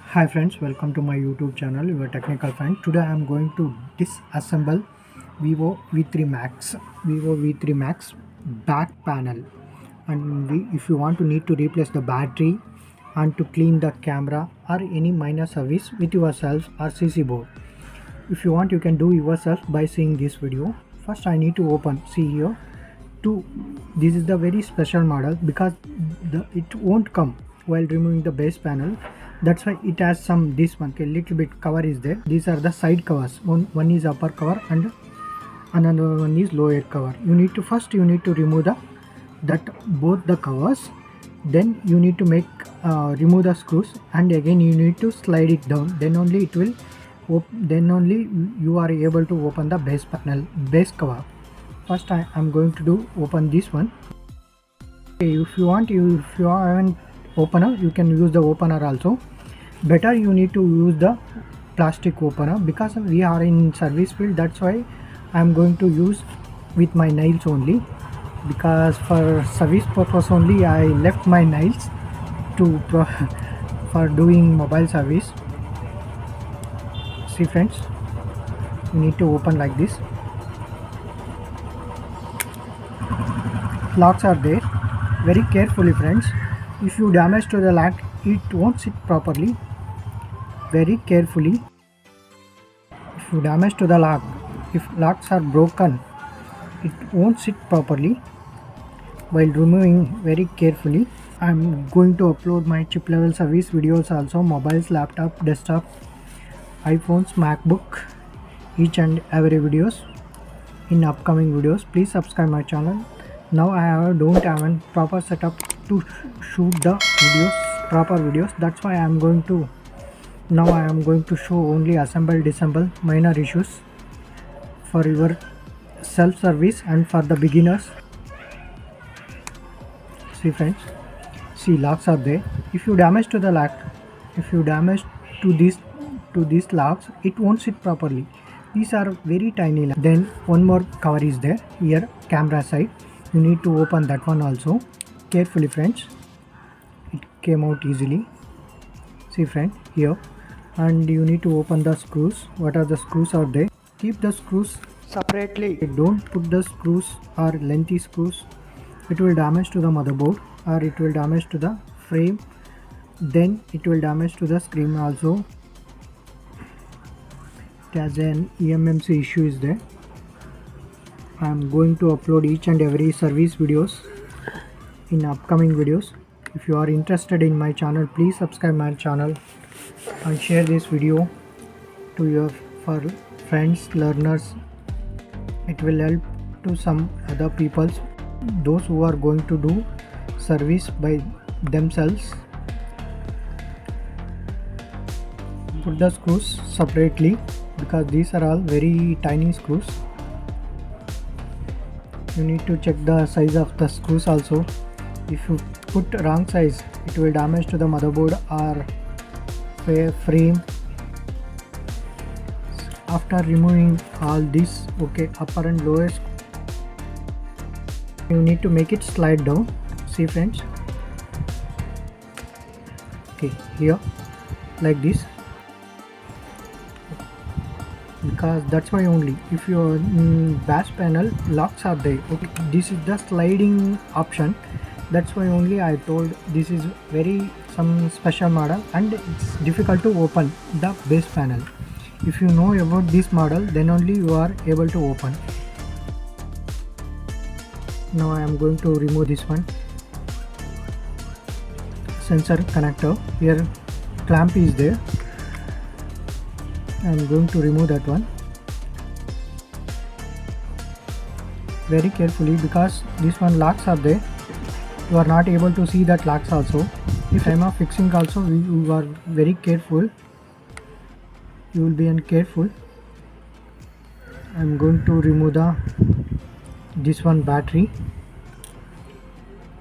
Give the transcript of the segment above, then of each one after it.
Hi friends, welcome to my YouTube channel, your technical friend. Today I am going to disassemble Vivo V3 Max back panel, and if you want to need to replace the battery and to clean the camera or any minor service with yourself or CC board. If you want, you can do yourself by seeing this video. First I need to open, see here, this is the very special model because it won't come while removing the base panel. That's why it has this one, little bit cover is there. These are the side covers. One is upper cover and another one is lower cover. You need to remove both the covers. Then you need to remove the screws, and again you need to slide it down. Then only you are able to open the base cover. First I am going to open this one. If you haven't opener, you can use the opener also. Better you need to use the plastic opener because we are in service field. That's why I am going to use with my nails only, because for service purpose only I left my nails for doing mobile service. See friends, you need to open like this. Locks are there. Very carefully friends. If you damage to the lock, it won't sit properly. Very carefully. If you damage to the lock, if locks are broken, it won't sit properly. While removing, very carefully. I am going to upload my chip level service videos also, mobiles, laptop, desktop, iPhones, MacBook, each and every videos in upcoming videos. Please subscribe my channel. Now I don't have a proper setup to shoot the proper videos. That's why I am going to show only assemble, disassemble, minor issues for your self-service and for the beginners. See friends, see locks are there. If you damage to the lock, if you damage to these locks, it won't sit properly. These are very tiny. Then one more cover is there here, camera side. You need to open that one also carefully friends. It came out easily. See friend, here, and you need to open the screws. What are the screws are there? Keep the screws separately. Don't put the screws or lengthy screws. It will damage to the motherboard or it will damage to the frame. Then it will damage to the screen also. It has an eMMC issue is there. I am going to upload each and every service videos in upcoming videos. If you are interested in my channel, please subscribe my channel and share this video to your friends, learners. It will help to some other people, those who are going to do service by themselves. Put the screws separately because these are all very tiny screws. You need to check the size of the screws also. If you put wrong size, it will damage to the motherboard or frame. After removing all this, upper and lower, you need to make it slide down. See friends, here like this, because that's why only if your bash panel locks are there. This is the sliding option. That's why only I told this is some special model and it's difficult to open the base panel. If you know about this model, then only you are able to open. Now I am going to remove this one. Sensor connector, here clamp is there. I am going to remove that one very carefully because this one locks are there. You are not able to see that locks also. If time of fixing also, you are very careful. You will be careful. I am going to remove this one battery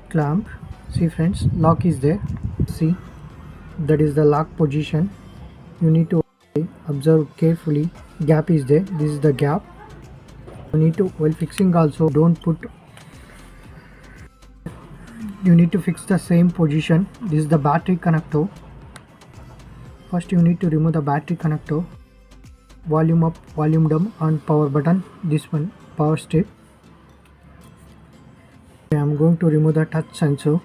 clamp. See friends, lock is there. See, that is the lock position. You need to observe carefully. Gap is there. This is the gap. You need to, while fixing also, don't put, you need to fix the same position. This is the battery connector. First you need to remove the battery connector, volume up, volume down, and power button. This one, power strip. I am going to remove the touch sensor.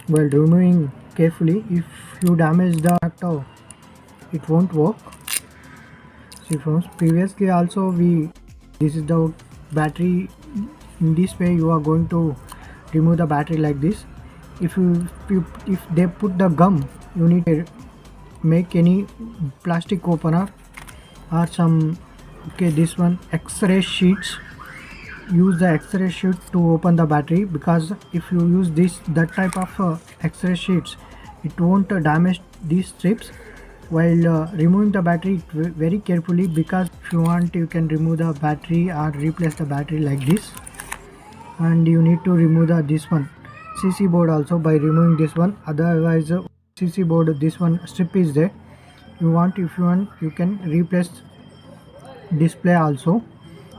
While removing carefully, if you damage the connector, it won't work. See friends, previously also this is the battery. In this way you are going to remove the battery like this. If they put the gum, you need to make any plastic opener or some, okay, this one X-ray sheets. Use the X-ray sheet to open the battery, because if you use that type of X-ray sheets, it won't damage these strips. While removing the battery very carefully, because if you want you can remove the battery or replace the battery like this. And you need to remove this one CC board also by removing this one. Otherwise CC board, this one strip is there. If you want you can replace display also,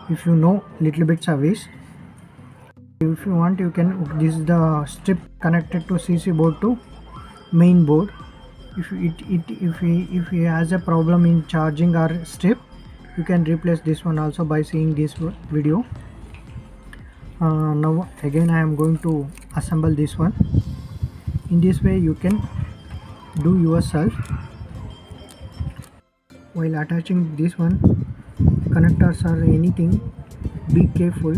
if you know little bit service. If you want you can, this is the strip connected to CC board to main board. If he has a problem in charging or strip, you can replace this one also by seeing this video. Now again I am going to assemble this one. In this way you can do yourself. While attaching this one, connectors or anything, be careful.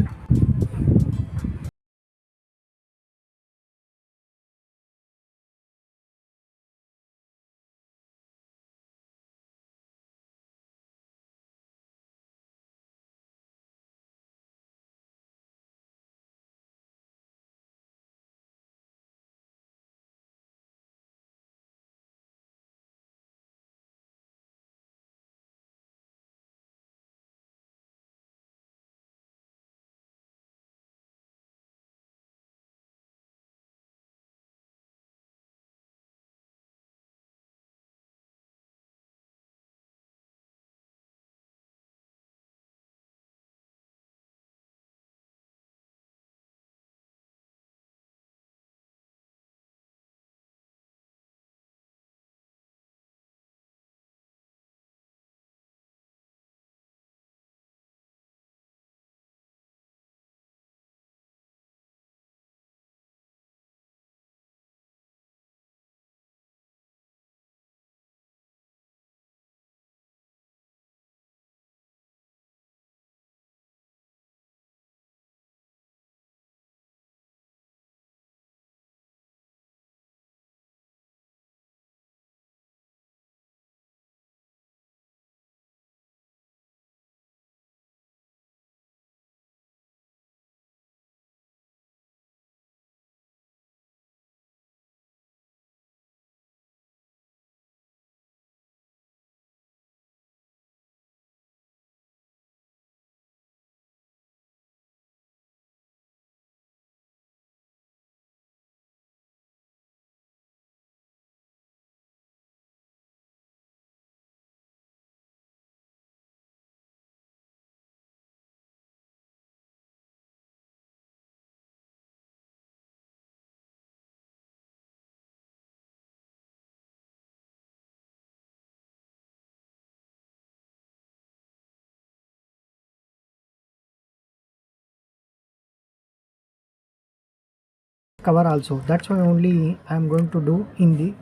Cover also, that's why only I am going to do in the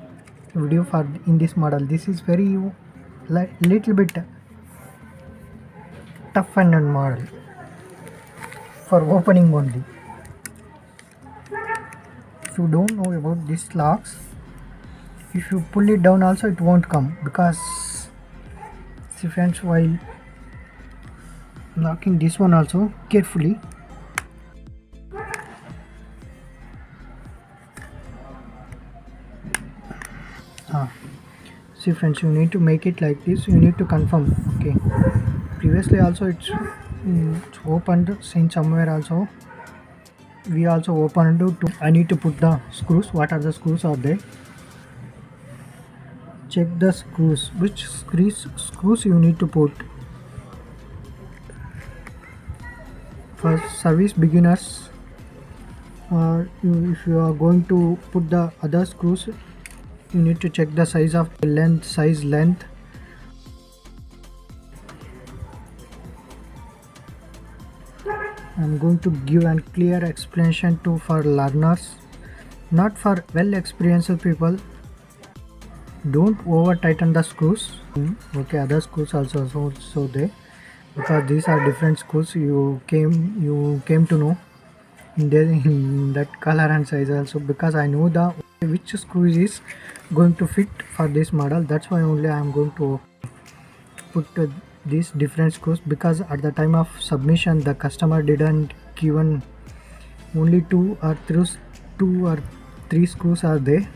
video for in this model. This is very little bit tough and model for opening only. If you don't know about these locks, if you pull it down also it won't come, because see friends, while locking this one also carefully, see friends, you need to make it like this. You need to confirm. Okay, previously also it's opened, seen somewhere also we also opened to. I need to put the screws. What are the screws are there? Check the screws. Which screws you need to put. For service beginners, if you are going to put the other screws, you need to check the size of the length. I'm going to give a clear explanation to for learners, not for well experienced people. Don't over tighten the screws. Okay, other screws also there, because these are different screws. You came to know in that color and size also, because I know the which screw is going to fit for this model. That's why only I am going to put these different screws, because at the time of submission the customer didn't given only two or three screws are there.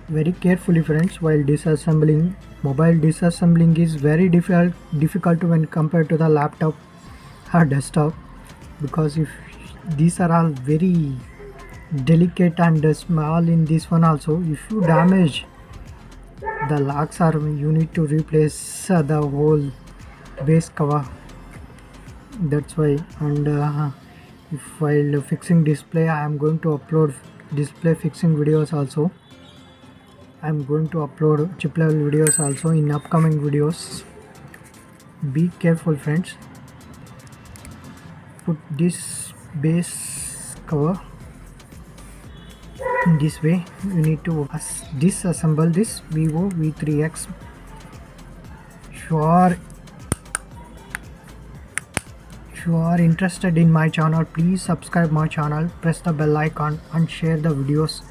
Very carefully friends, while disassembling. Mobile disassembling is very difficult when compared to the laptop or desktop, because if these are all very delicate and small in this one also, if you damage the locks, are you need to replace the whole base cover. That's why. And if while fixing display, I am going to upload display fixing videos also. I'm going to upload chip level videos also in upcoming videos. Be careful friends. Put this base cover in this way. You need to disassemble this Vivo V3X. If you are interested in my channel, please subscribe my channel, press the bell icon and share the videos.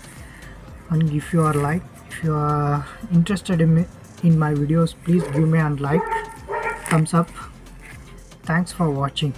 And if you are interested in my videos, please give me a like, thumbs up. Thanks for watching.